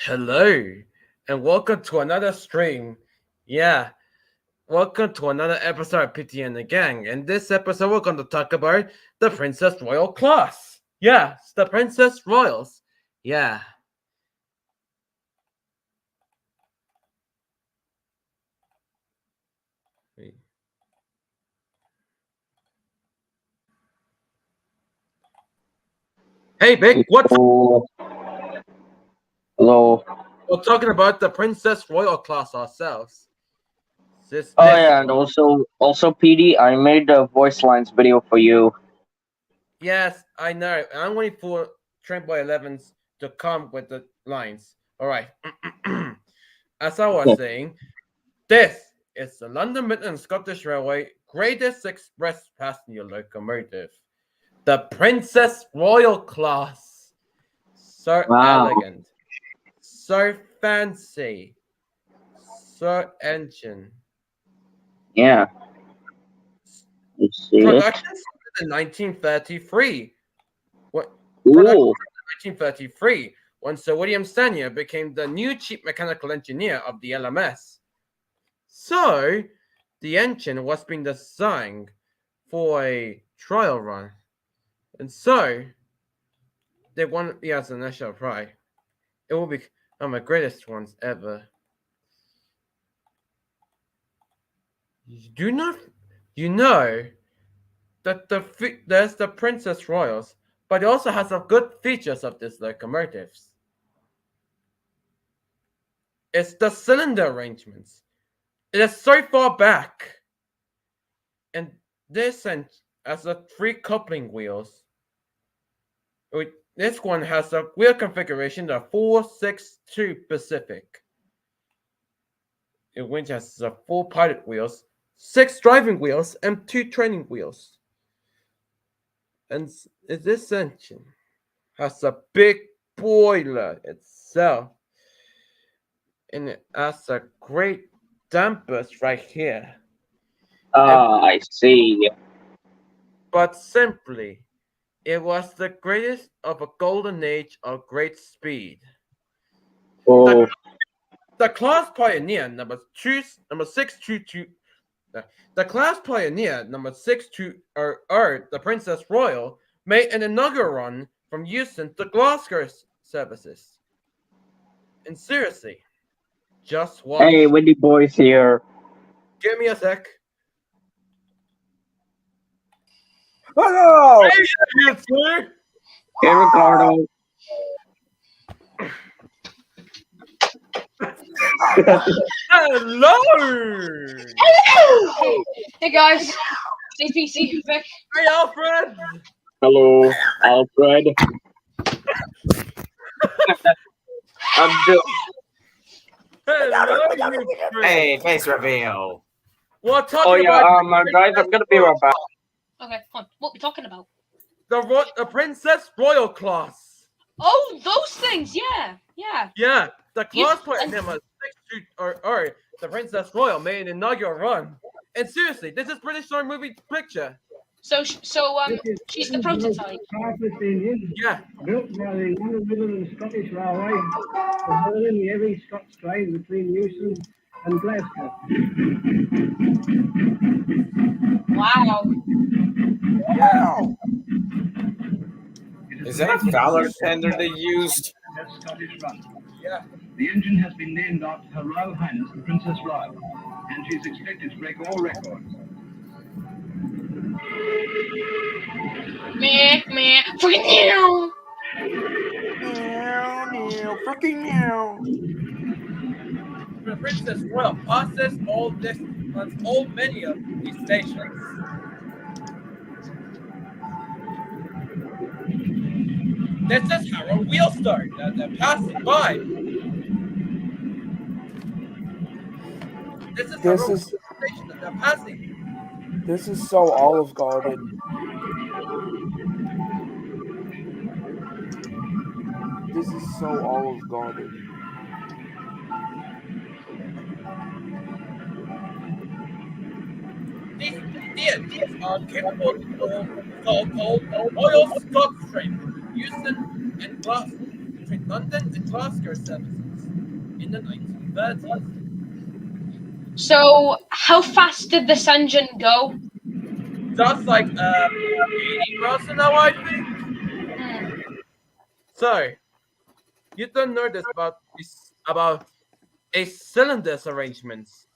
Hello, and welcome to another stream. Yeah, welcome to another episode of Petey and the Gang. In this episode, we're going to talk about the Princess Royal class. Yeah, it's the Princess Royals. Yeah. Hey, Vic, what's Oh, hello. we're talking about the Princess Royal class ourselves. Oh This yeah, and also Petey, I made a voice lines video for you. Yes, I know. I'm waiting for Train Boy 11s to come with the lines. All right. As I was saying, this is the London Midland Scottish Railway greatest express passenger locomotive, the Princess Royal class. So Wow. elegant, so fancy, so ancient. Yeah, you see it. Production started in 1933. What production Ooh. in 1933 when Sir William Stanier became the new chief mechanical engineer of the LMS. So, the engine was being designed for a trial run, and so they won it as a national pride. It will be one of the greatest ones ever. Do not you know that there's the Princess Royals, but it also has some good features of these locomotives. It's the cylinder arrangements. It is so far back, and this has the three coupling wheels. This one has a wheel configuration of 462 Pacific, which has the 4 pilot wheels, 6 driving wheels, and 2 training wheels. And this engine has a big boiler itself, and it has a great dampers right here. Ah, I see. But simply, it was the greatest of a golden age of great speed. Oh, The class pioneer number 622. The class pioneer number 62 the Princess Royal made an inaugural run from Euston to Glasgow services. And seriously, just hey, watch. Wendy Boys here. Give me a sec. Hello! Hey, you two! Hey, Ricardo. Hello! Hey guys, CPC Vic. Hey, Alfred! Hello, Alfred. I'm just. Hello, you three! Hey, face reveal. We're Oh talking yeah, about guys, I'm gonna be right back. Okay, hold on. What are we talking about? the Princess Royal class. Oh, those things. Yeah. Yeah, the Yes, class player and- number 6 or the Princess Royal made an inaugural run. And seriously, this is British Star movie picture. So she's the prototype. Yeah, Built by the London Midland Scottish Railway, preserving the heavy Scots train between Euston and Glasgow. Wow. yeah. Is that a Fowler tender they used? That's Scottish Run. Yeah. The engine has been named after Her Royal Highness the Princess Royal, and she's expected to break all records. Meh. Fucking meow. Fucking meow. The Princess Royal passes all many of these stations. This is Harold Wheelstone that they're passing by. This is Harold is- station that they're passing. This is so Olive Garden. This is so Olive Garden. These are capable of so-called Royal Scots train, Euston and Glasgow, between London and Glasgow services. in the 1930s. So, how fast did this engine go? Just like 80 miles an hour, I think. Hmm. So, you don't know this about a cylinder's arrangements.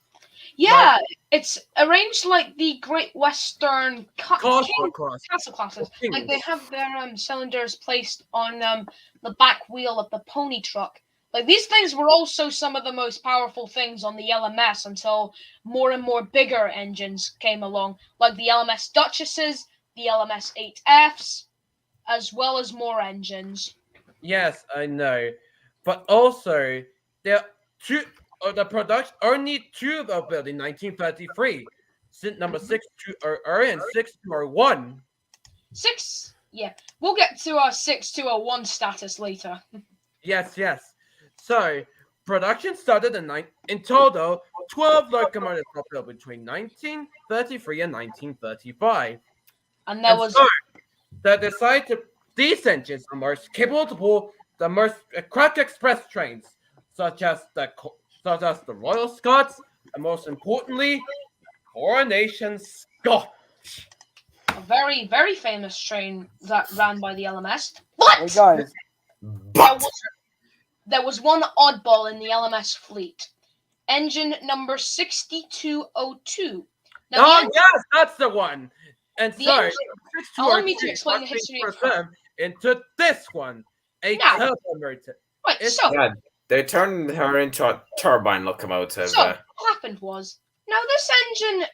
Yeah, it's arranged like the Great Western Castle King class. castle classes. Like they Kings. have their cylinders placed on the back wheel of the pony truck. Like these things were also some of the most powerful things on the LMS until more and more bigger engines came along, like the LMS Duchesses, the LMS 8Fs, as well as more engines. Yes, I know. But also, there are two, the production only two were built in 1933. Number 6200 and 6201. Yeah, we'll get to our 6201 status later. Yes, yes. So, production started in total, 12 locomotives were built between 1933 and 1935. And there And was so, they decided these engines are most capable to pull the most crack express trains, such as the Royal Scots, and most importantly, Coronation Scot. a very, very famous train that ran by the LMS. Hey But guys, But there was one oddball in the LMS fleet. Engine number 6202. Now, Oh yes, that's the one. And the so, engine- allow me to 6202 explain the was being history of preserved into this one, a Now, turbo motor. right, It's- so yeah, they turned her into a turbine locomotive. what happened was, now this engine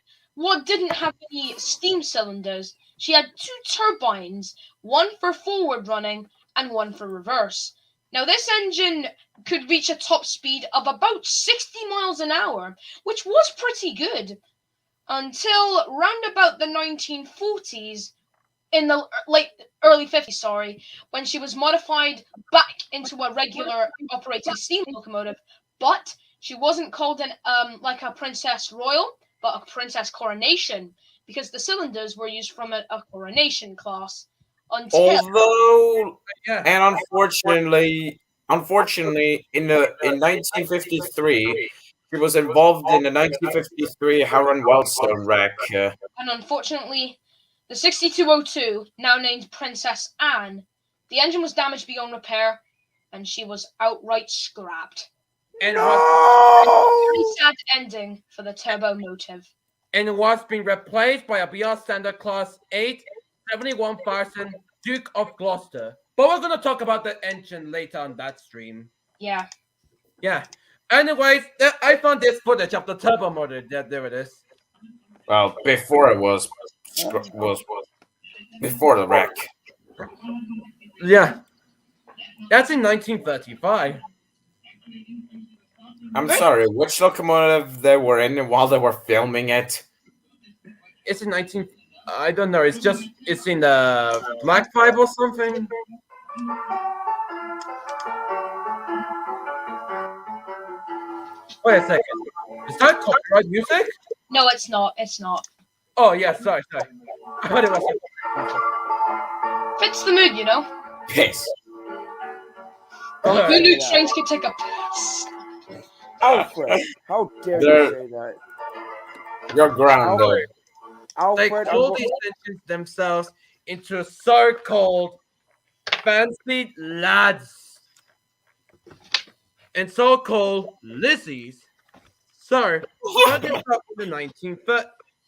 didn't have any steam cylinders. She had two turbines, one for forward running and one for reverse. Now this engine could reach a top speed of about 60 miles an hour, which was pretty good, until round about the 1940s, in the early 50s, sorry, when she was modified back into a regular operating steam locomotive, but she wasn't called like a Princess Royal, but a Princess Coronation, because the cylinders were used from a Coronation class until Although, yeah. and unfortunately, in 1953, she was involved in the 1953 Harran Wellstone wreck. and unfortunately, the 6202, now named Princess Anne, the engine was damaged beyond repair, and she was outright scrapped. And no! Very sad ending for the turbo motive. it was being replaced by a BR Standard Class 8 71,000 Duke of Gloucester. But we're going to talk about the engine later on that stream. Yeah. Yeah. Anyways, I found this footage of the turbo motor. There it is. Well, before it was before the wreck. Yeah. That's in 1935. I'm sorry, which locomotive they were in while they were filming it? It's in 19. I don't know. It's in the Ep.5 or something. Wait a second. Is that copyright music? No, it's not. It's not. Oh yeah, sorry. I thought it was. Fits the mood, you know. Piss. Don't Who say knew that. trains could take a piss? Alfred, how dare There- you say that? You're grounded. They Alfred, call these engines themselves into so-called fancy lads and so-called Lizzie's. So, starting up in the 1930s.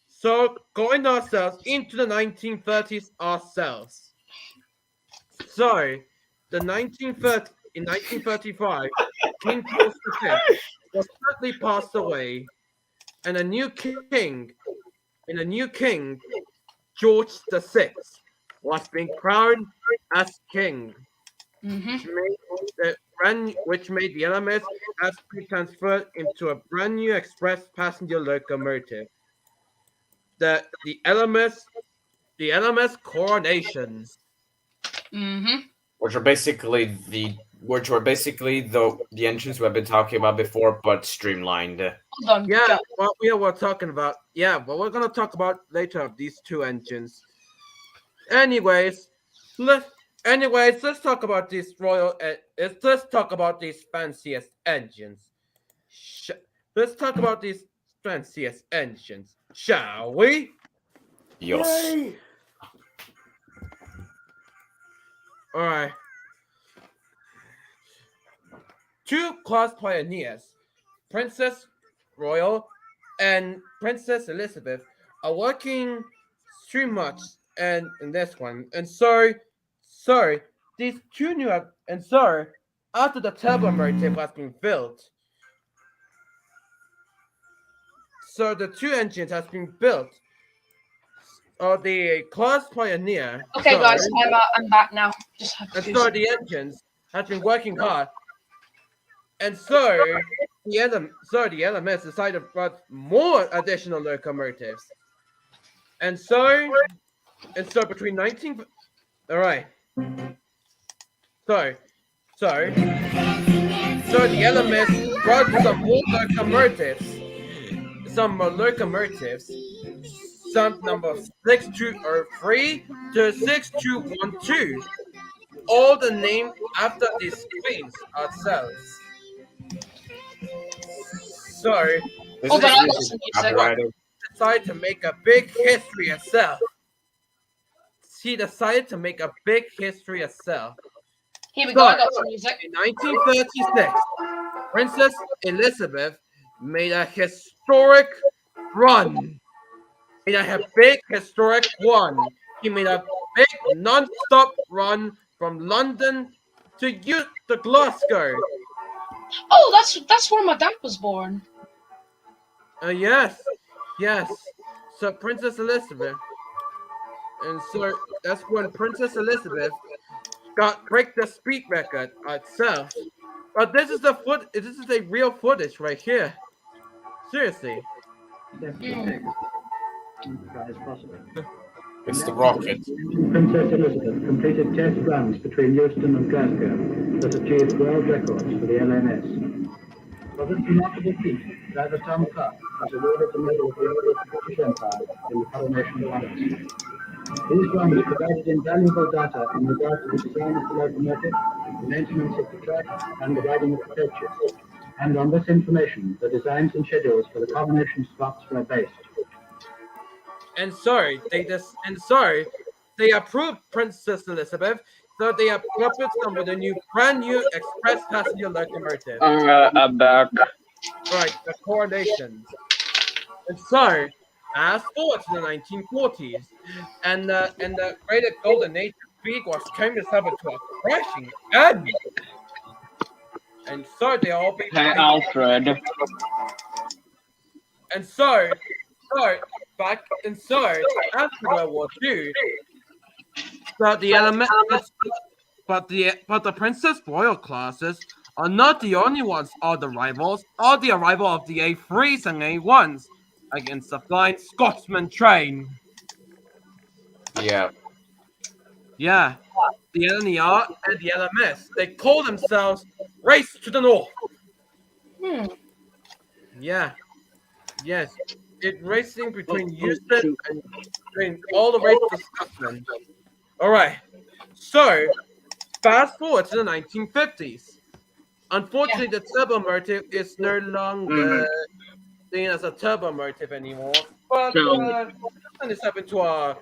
So, going ourselves into the 1930s ourselves. So, the 1930 in 1935, King George V was suddenly passed away, and a new king, George VI, was being crowned as king, Mm-hmm. which made the LMS as be transferred into a brand new express passenger locomotive. The LMS Coronations. Mm-hmm. Which were basically the engines we've been talking about before, but streamlined. Hold on. Yeah, Go. what we were talking about. Yeah, but we're gonna talk about later of these two engines. Anyways, let's talk about these let's talk about these fanciest engines. let's talk about these fanciest engines, shall we? Yes. Yay! All right. Two class pioneers, Princess Royal and Princess Elizabeth, are working too much and in this one. And so these two new and so after the turbo motor has been built, so the two engines has been built. The class pioneer. Okay, guys, I'm back now. Just have And to. so the engines has been working hard, and so the LMS decided to put more additional locomotives, and so between 19. All right. So the LMS brought some more locomotives, some number 6203 to 6212. All the name after these queens ourselves. So This Hold on, is I got using some music. copyrighted. decided to make a big history herself. She decided to make a big history herself. Here we go. I got some music. In 1936, Princess Elizabeth made a historic run. Made a big historic run. He made a big non-stop run from London to Glasgow. Oh, that's where my dad was born. Yes. So Princess Elizabeth, and so that's when Princess Elizabeth break the speed record itself. But this is a real footage right here. Seriously. As possible. It's the rocket. Princess Elizabeth completed test runs between Euston and Glasgow that achieved world records for the LMS. For this remarkable feat, Driver Tom Clark was awarded the Medal of the Order of the British Empire in the Coronation of Honours. These runs provided invaluable data in regard to the design of the locomotive, the maintenance of the track, and the riding of the coaches. And on this information, the designs and schedules for the coronation spots were based. And they approved Princess Elizabeth, so they have equipped them with a brand new express passenger locomotive. I'm back. Right, the coronations. And so, fast forward to the 1940s, and the greater golden age of speed was came to suffer to a crashing end. And so they all be Hey, Alfred. and so after World War II, but the element but the Princess Royal classes are not the only ones are the rivals, are the arrival of the A3s and A1s against the Flying Scotsman train. Yeah. Yeah. The LNER and the LMS, they call themselves Race to the North. Yeah. Yes. It's racing between Houston and between all the way to Scotland. Alright. So fast forward to the 1950s. Unfortunately, the turbo motive is no longer seen as a turbo motive anymore. But this happened to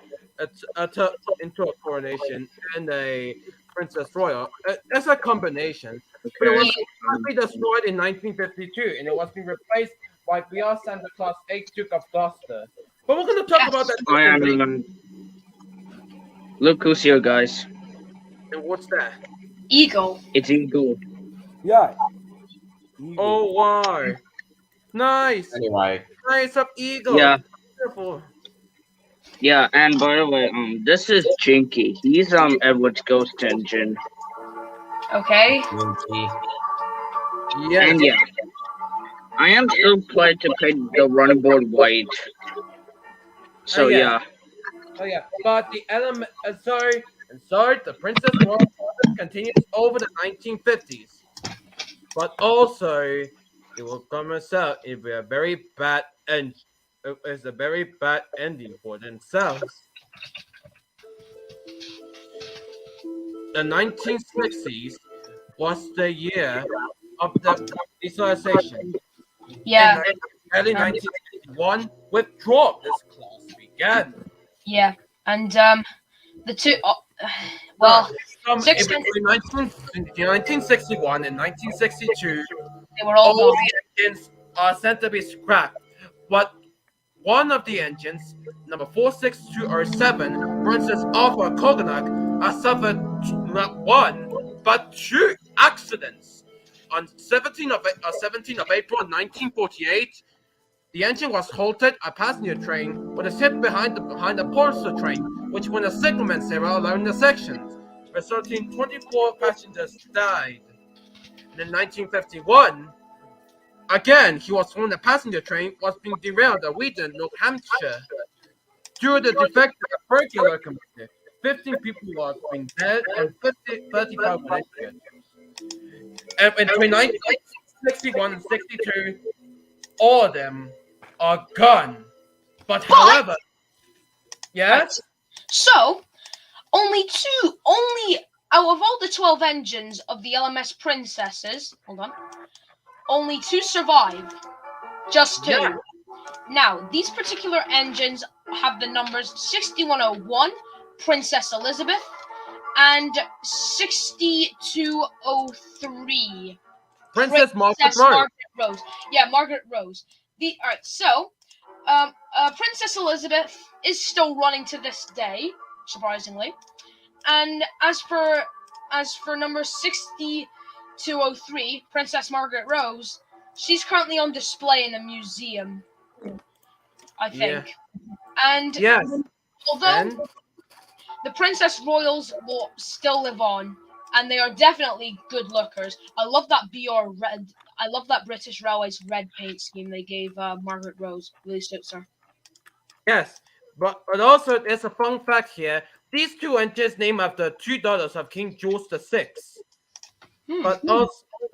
into a coronation and a Princess Royal. It's a combination. But it was finally destroyed in 1952, and it was being replaced by VR Santa Claus 8 Duke of Gloucester. But we're going to talk about that. Look who's here, guys. And what's that? Eagle. It's Eagle. Yeah. Oh, wow. Nice. Anyway. Nice up, Eagle. Yeah. Beautiful. Yeah, and by the way, this is Jinky. He's Edward's ghost engine. Okay. Yeah. And yeah, I am still planning to paint the running board white. So yeah. yeah. Oh yeah, but the element. Sorry, the Princess Royal continues over the 1950s, but also it will come out. It will be a very bad end. It's a very bad ending for themselves. The 1960s was the year of the visualization. Yeah, In early 1961, withdrawal of this clause began. yeah, and the two. Well, In six. between 1961 and 1962, They were all all gone. the engines are said to be scrapped, but one of the engines, number 46207, Princess Alpha Coconut, has suffered not one, but two accidents. On 17th of April 1948, the engine was halted a passenger train with a hit behind the parcel train, which went a signalman's error along the sections, resulting 24 passengers died. And in 1951, again, he was on a passenger train was being derailed at Wheaton, New Hampshire. Due to the defect of the braking locomotive, 15 people were being dead and 35 were injured. And between 1961 and 62, all of them are gone. But however, yes, So, only out of all the 12 engines of the LMS Princesses, hold on, only 2 survive. Just 2. Yeah. Now, these particular engines have the numbers 6101, Princess Elizabeth, and 6203, Princess Margaret Rose. Margaret Rose. Yeah, Margaret Rose. Alright, so Princess Elizabeth is still running to this day, surprisingly. And as for number 6203, Princess Margaret Rose, she's currently on display in a museum, I think. Yeah. And Yes. although And the Princess Royals will still live on, and they are definitely good lookers. I love that BR red. I love that British Railways red paint scheme they gave Margaret Rose. Really suits her. yes, but also there's a fun fact here. These two engines named after 2 daughters of King George VI. But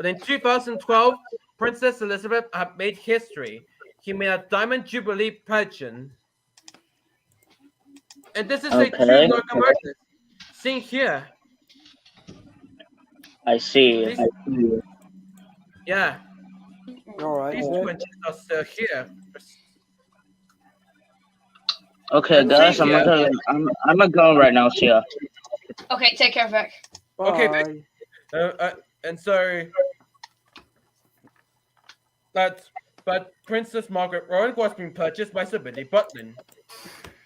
in 2012, Princess Elizabeth had made history. He made a Diamond Jubilee pageant. And this is a true Okay. locomotive. Seen here. I see. These, yeah, Alright, these two engines are still here. Okay, Let's guys, see I'm here. gonna go right now, Sia. Okay, take care, Vic. Okay, bye. and so but Princess Margaret Rowan was being purchased by Sir Billy Butland.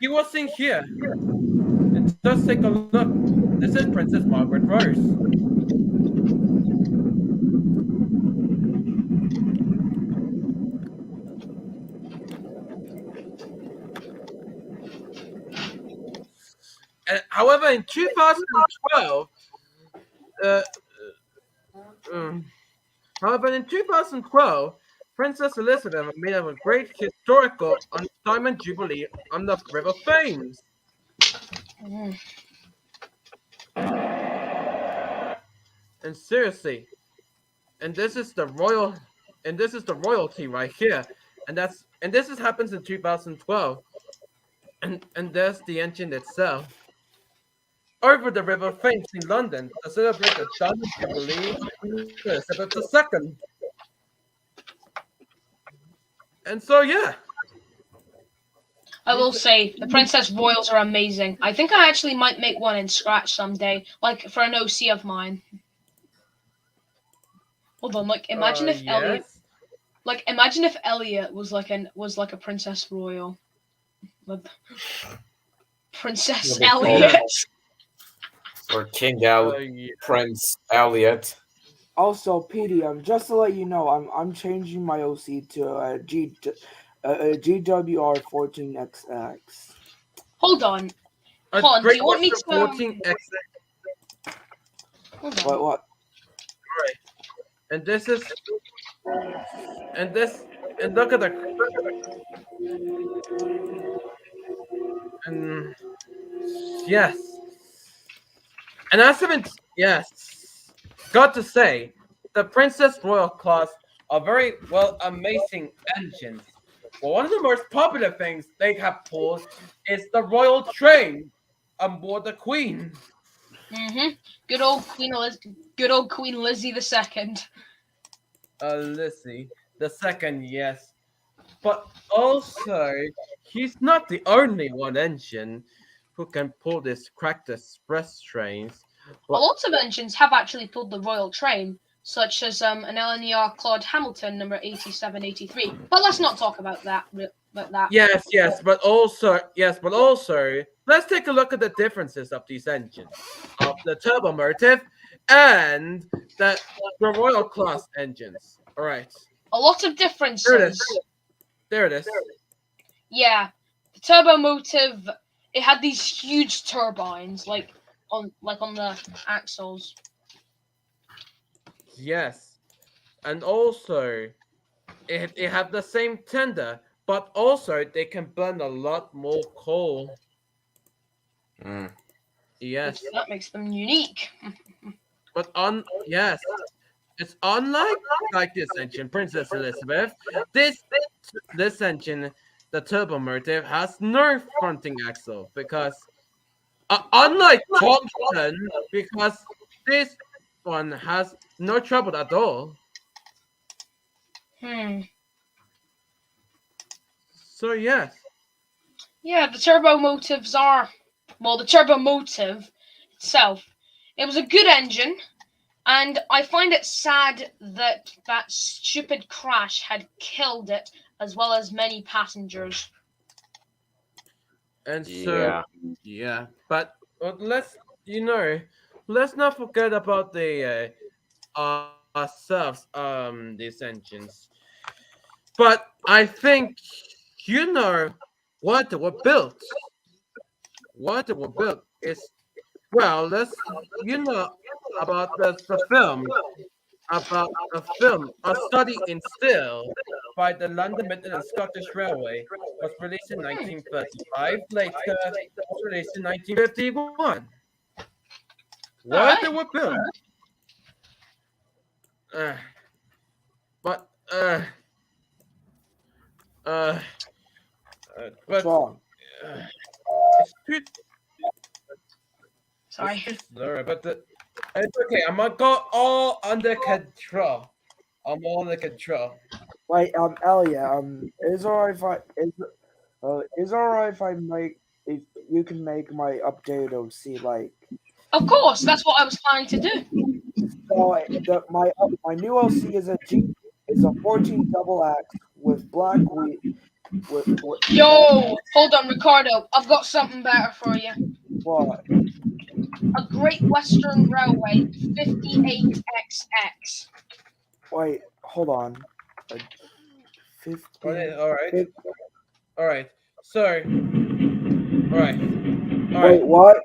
He was seen here. And just take a look. This is Princess Margaret Rose. And, however, in 2012, Princess Elizabeth made a great historical Diamond Jubilee on the River Thames. And seriously, and this is the royalty right here, and this happens in 2012, and there's the engine itself. Over the River Thames in London to celebrate the Diamond Jubilee of Elizabeth II. And so, yeah. I will say the Princess Royals are amazing. I think I actually might make one in scratch someday, like for an OC of mine. Hold on, like imagine if Elliot, Yes. imagine if Elliot was like a Princess Royal, like Princess That'd be cool. Elliot. Or King Yeah. Prince Elliot. Also, Petey, just to let you know, I'm changing my OC to GWR 14XX. Hold on. Hold on. Do you want me to? 14X. Hold on. What? Right. And this is, and look at the, and yes, and as I've been, yes, got to say, the Princess Royal class are very amazing engines. Well, one of the most popular things they have pulled is the royal train on board the Queen. Good old Queen Lizzie II. Lizzie. The second, yes. But also, he's not the only one engine who can pull this cracked express trains. A lot of engines have actually pulled the Royal Train, such as an LNER Claude Hamilton number 8783. But let's not talk about that. Yes, but also, let's take a look at the differences of these engines, of the turbo motive and the Royal class engines. All right, A lot of there it differences. is. There it is. Yeah, the turbo motive. It had these huge turbines, on the axles. Yes, and also it have the same tender, but also they can burn a lot more coal. Mm. Yes, That makes them unique. but it's unlike this engine, Princess Elizabeth. This this engine, the turbo motive, has no fronting axle because unlike Thompson, because this one has no trouble at all. Hmm. So yes, Yeah, the turbo motives are. Well, the turbo motive itself. It was a good engine, and I find it sad that that stupid crash had killed it, as well as many passengers. and so Yeah. yeah, but let's not forget about the ourselves these engines. But I think you know what they were built. What they were built is well, let's you know about the film a study in steel by the London Midland and Scottish Railway was released in 1935. Later, was released in 1951. All What they right. were built, uh, but uh, What's but wrong? it's too Sorry. slurry. But it's okay. I'm gonna go all under control. I'm all under control. Wait, Elia, is alright if I make if you can make my updated OC like Of course, that's what I was planning to do. so my new OC is a 14 double X with black wheat with Yo, hold on, Ricardo. I've got something better for you. what? A Great Western Railway 58XX. Wait, hold on. A All 50, right. All right. fif- All right. So, all right. All Wait, right. what?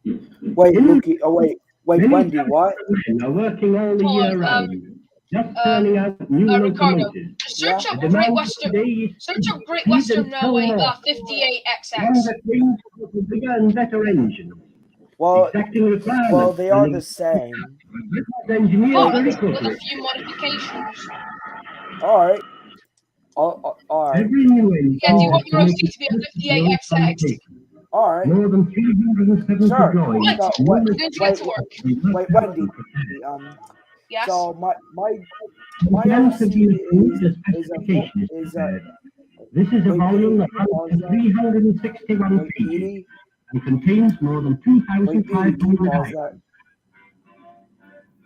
Wait, In Mookie. Oh wait, many Wendy. What? men are working all the Hold year on, round, just uh, turning out new Ricardo. locomotives. Just Yeah. search The up demand today is Search up Great speed Western and still Railway more. 58XX. One that brings with bigger and better engines. Well, Exacting requirements. well, they are and the same. engineers But are with a equipped. few modifications. All right. All right. Every new engine Yeah, do you So, want has to your OC make its to be a first 58XX? undertaking. all right. More than 370 Sure. drawings. Right, So I'm going to get to work. wait, Wendy. Yes? So my Plans OC have been approved, the is specification is prepared. a This is a wait, volume that Petey, runs to pause that. 361 Wait, pages Petey. and contains more than Wait, Petey, can you 2,500 pause items. that?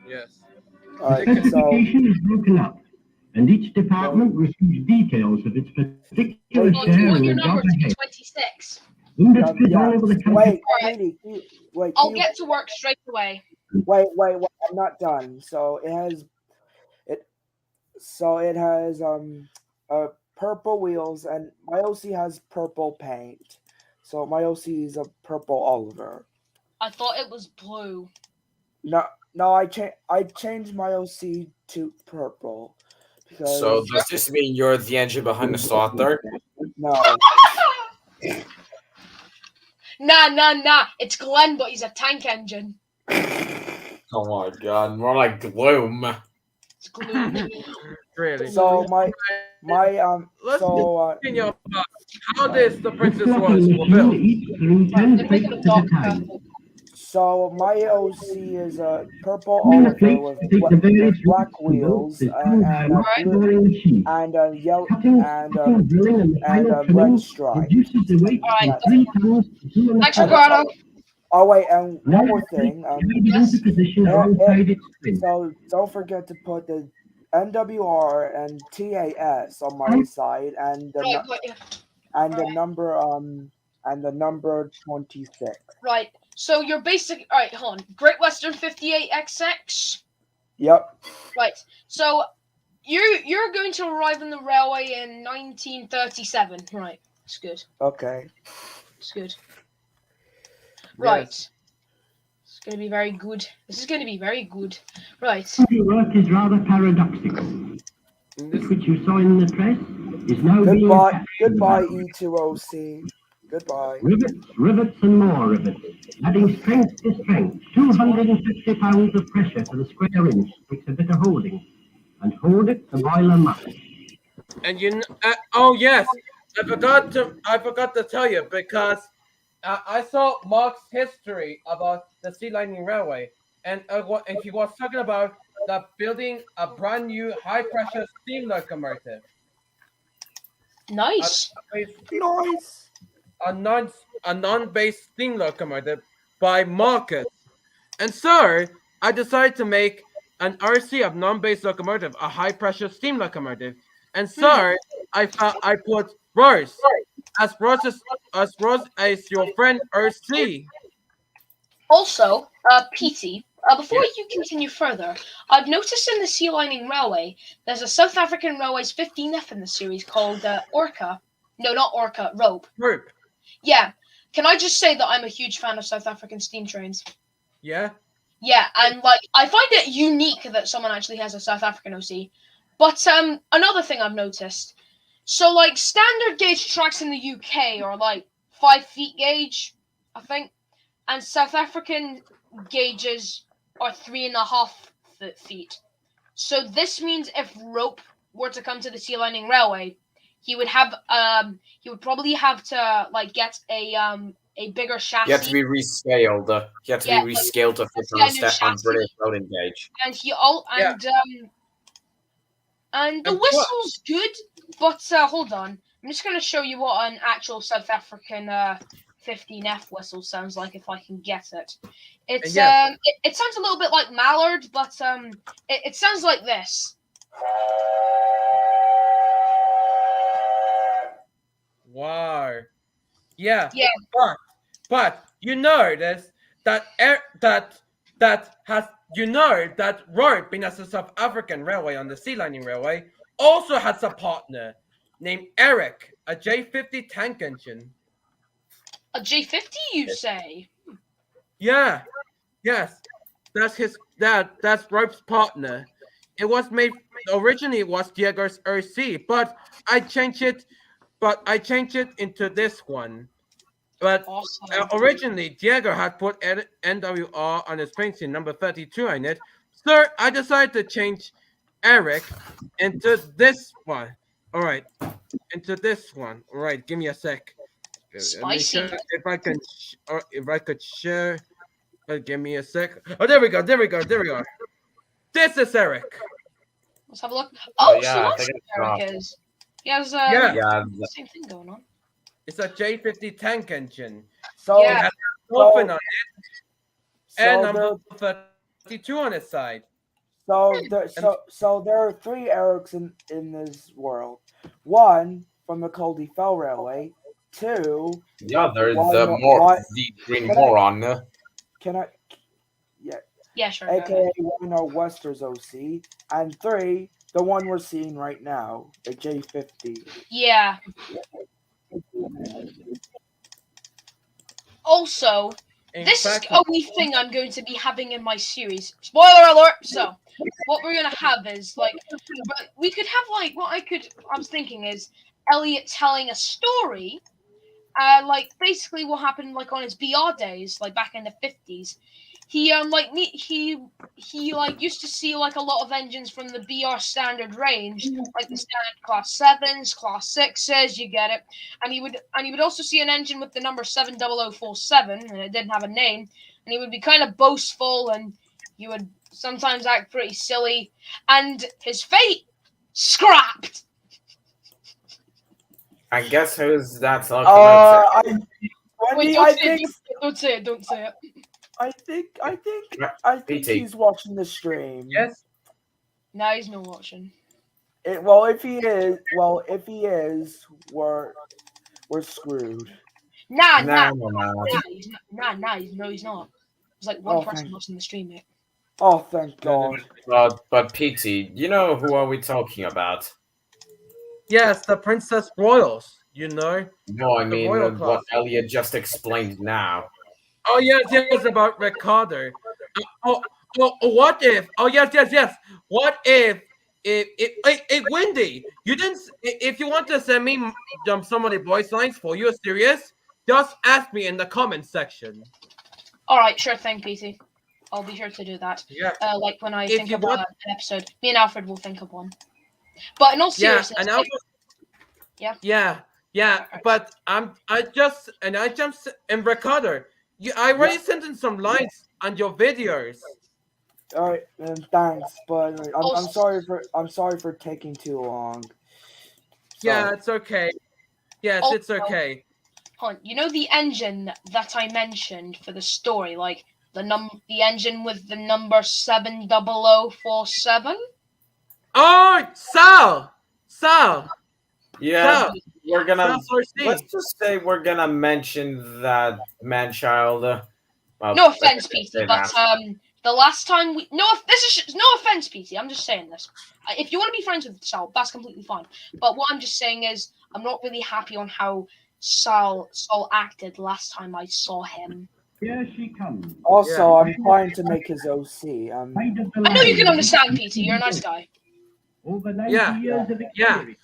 Yes. All The right. So specification is broken up, and each department receives details of its particular Wait, Oh, do you share want in your the number job to be ahead. 26? Industries yeah. all over the country. Wait, Alright. Petey. Wait, I'll get to work straight away. wait. I'm not done. So it has purple wheels, and my OC has purple paint. So my OC is a purple Oliver. I thought it was blue. No, I changed my OC to purple because So does this mean you're the engine behind the slaughter? no. Nah. It's Glenn, but he's a tank engine. Oh my god, more like gloom. It's glue. Really. So my Let's so continue about how this the This Princess blocking was machine built. eats through 10 They're plates making a at dock a time. purple. So my OC is a purple Similar Oliver plates with take the various black routes to both wheels the town and a diameter blue boring machine. and a yellow Cutting, drilling, and the and final a red trimming stripe. reduces the weight Alright. from 3 tons to 2 Thanks, and a And half. Ricardo. oh wait, and Now one more the plate thing. is guided Yes. into position alongside its twin. So don't forget to put the NWR and TAS on my side and the Right, got you. and the Right. number and the number 26. Right. So your basic. Alright, hold on. Great Western 58XX. Yep. Right. So you're going to arrive on the railway in 1937. Right. It's good. Okay. It's good. Right. Yes. It's going to be very good. This is going to be very good. Right. The work is rather paradoxical. This, Which you saw in the press is now being Goodbye. attached to the Goodbye, railway. E2OC. Goodbye. Rivets, rivets, and more rivets, adding strength to strength. 250 pounds of pressure to the square inch takes a bit of holding, and hold it the boiler must. and oh yes, I forgot to tell you because I saw Mark's history about the Sea Lightning Railway, and he was talking about building a brand new high pressure steam locomotive. Nice. Nice. A non-based steam locomotive by Marcus. And so I decided to make an RC of non-based locomotive, a high-pressure steam locomotive. And so I put Rose as your friend RC. Also, Petey, before Yes. you continue further, I've noticed in the Sea Lining Railway, there's a South African Railways 15F in the series called Orca. No, not Orca, Rope. Group. Yeah. Can I just say that I'm a huge fan of South African steam trains? Yeah. Yeah, and like I find it unique that someone actually has a South African OC. But another thing I've noticed, so like standard gauge tracks in the UK are like 5 feet gauge, I think, and South African gauges are 3.5 feet. So this means if Rope were to come to the Sea Lining Railway, he would probably have to like get a bigger chassis. He had to be rescaled. He had to Yeah, be rescaled to fit that's on the a new step on chassis. British loading gauge. and the And plus- whistle's good, but hold on, I'm just going to show you what an actual South African 15F whistle sounds like if I can get it. It's Yes. it sounds a little bit like Mallard, but it sounds like this. Wow. Yeah. Yeah. But you know this that that Rope, being as a South African railway on the Sea Lining Railway, also has a partner named Eric, a J50 tank engine. A J50, you say? Yeah. Yes. That's Rope's partner. It was made originally it was Diego's RC, but I changed it into this one. But Awesome. originally, Diego had put NWR on his painting number 32 on it. So I decided to change Eric into this one. All right, into this one. All right, give me a sec. Spicy. If I could share. Give me a sec. Oh, there we go. This is Eric. Let's have a look. Oh, yeah, so I that's think what it's Eric is. He has Yeah. Yeah, the same thing going on. It's a J50 tank engine. So Yeah. It has a dolphin on it and so number there 32 on its side. so there are 3 Erics in this world. One from the Coldy Fell Railway. 2. yeah. There's Why- the Green Can I- Moron. Can I? Yeah, sure. go AKA ahead. Wino Wester's OC, and 3, the one we're seeing right now, the J50. Yeah. Also, In this is fact, a wee thing I'm going to be having in my series. Spoiler alert! So, what we're going to have is, like, we could have, like, I was thinking is Elliot telling a story, like, basically what happened, like, on his BR days, like, back in the 50s. He used to see like a lot of engines from the BR standard range, like the standard class 7s, class 6s, you get it. And he would also see an engine with the number 70047, and it didn't have a name, and he would be kind of boastful, and he would sometimes act pretty silly, and his fate scrapped. I guess who's that's lucky. Wait, I don't say it. Don't say it. think Petey. he's watching the stream. Yes. No, he's not watching. If he is, we're screwed. Nah, No. he's not. He's not. There's like one Oh, person thank- watching the stream, mate. Oh, thank God. But Petey, you know who are we talking about? Yes, the Princess Royals. You know. No, I The mean royal what class. Elliot just explained now. Oh yes, about Ricardo. What if? Oh yes. What if? Wendy, you didn't. If you want to send me some of the voice lines for you, serious, just ask me in the comment section. All right, sure thing, Petey. I'll be sure to do that. Yeah. Like when I If think you of want- an episode, me and Alfred will think of one. But in all Yeah, seriousness, and Yeah. yeah. But I just and Ricardo, I already sent in some lines on your videos. All right, and thanks, but I'm Also- I'm sorry for taking too long. Yeah, Sorry. it's okay. Yes, it's Also- okay. Hunt, you know the engine that I mentioned for the story, like the engine with the number 70047? Oh, Sal. Yeah, Sal. we're gonna. Sal Sorcy. Let's just say we're gonna mention that man-child. Well, No offense, let's Petey, say but that. the last time we no offense, Petey. I'm just saying this. If you want to be friends with Sal, that's completely fine. But what I'm just saying is, I'm not really happy on how Saul acted last time I saw him. Here she comes. Also, I'm trying to make his OC. I know you can understand, Petey. You're a nice guy. Over 90 Yeah. years of Yeah. experience.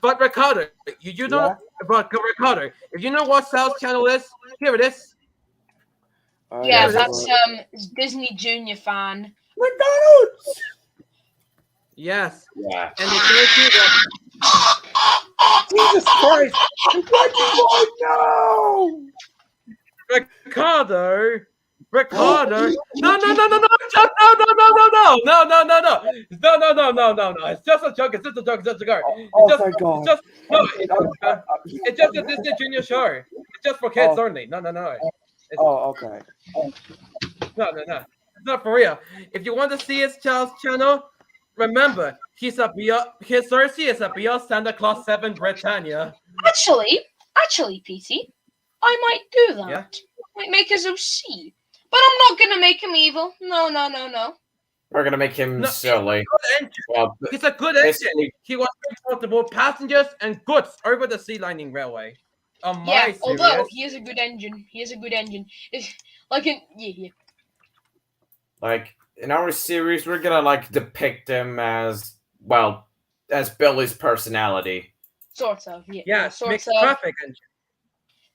But Ricardo, you know, but Ricardo, if you know what Sal's channel is, here it is. Yeah, Yeah, that's Disney Junior fan. McDonald's. Yes, Yeah. and it's gonna see that. Jesus Christ! No! Ricardo. No, just no. It's just a joke. It's just a joke. It's just a joke. Oh, thank God. It's just a Disney Junior show. It's just for kids only. No. Oh, okay. No. It's not for real. If you want to see his child's channel, remember his Cersei is a beyond Santa Claus 7 Britannia. Actually, Petey, I might do that. Yeah. Might make his OC. But I'm not gonna make him evil. No. We're gonna make him No, silly. Engine. Well, He's a good engine. basically, He was transportable passengers and goods over the sea lining railway. On my Yeah, series. although he is a good engine. like in our series, we're gonna like depict him as Billy's personality. Sort of, yeah. Yeah, sort mixed of. traffic engine.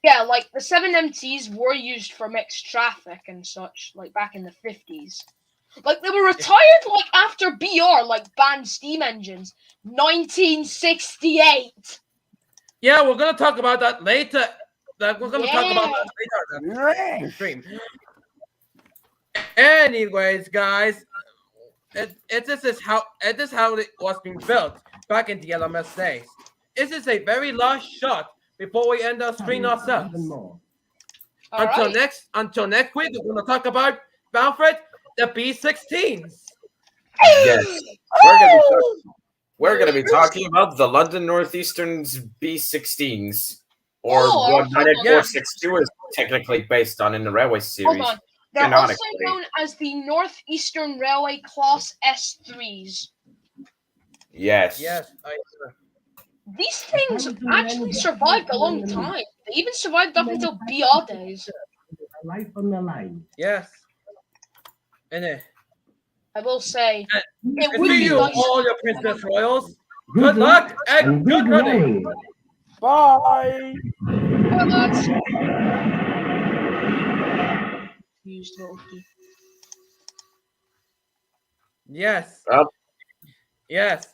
Yeah, like the 7MTs were used for mixed traffic and such, like back in the 50s. Like they were retired like after BR, like banned steam engines. 1968. Yeah, we're gonna talk about that later. We're gonna talk about that later in the stream. Anyways, guys, this is how it was being built back in the LMS days. This is a very last shot before we end our stream ourselves. Even more. Until Alright. next week, we're gonna talk about Alfred, the B-16s. Yes, we're gonna be talking about the London Northeastern's B-16s, or Oh, what hold on. 98462 is technically based on in the Railway Hold series. on. They're also Canonically. known as the Northeastern Railway Class S3s. Yes. Yes, These things actually survived a long time. They even survived up until BR days. Life on the line. yes. And I will say, it and would to be you, nice. all your Princess Royals, good luck and good running. Bye. Well, that's used little key. Yes. Well. Yes.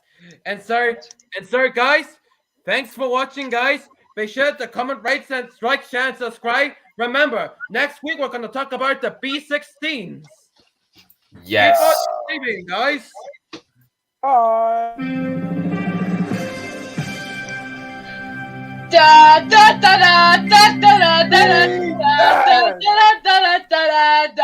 And so, guys, thanks for watching, guys. Be sure to comment, rate, and like, share, and subscribe. Remember, next week we're going to talk about the B-16s. Yes. Keep on streaming, guys. Bye. Da da da da da da da da da da da da da da da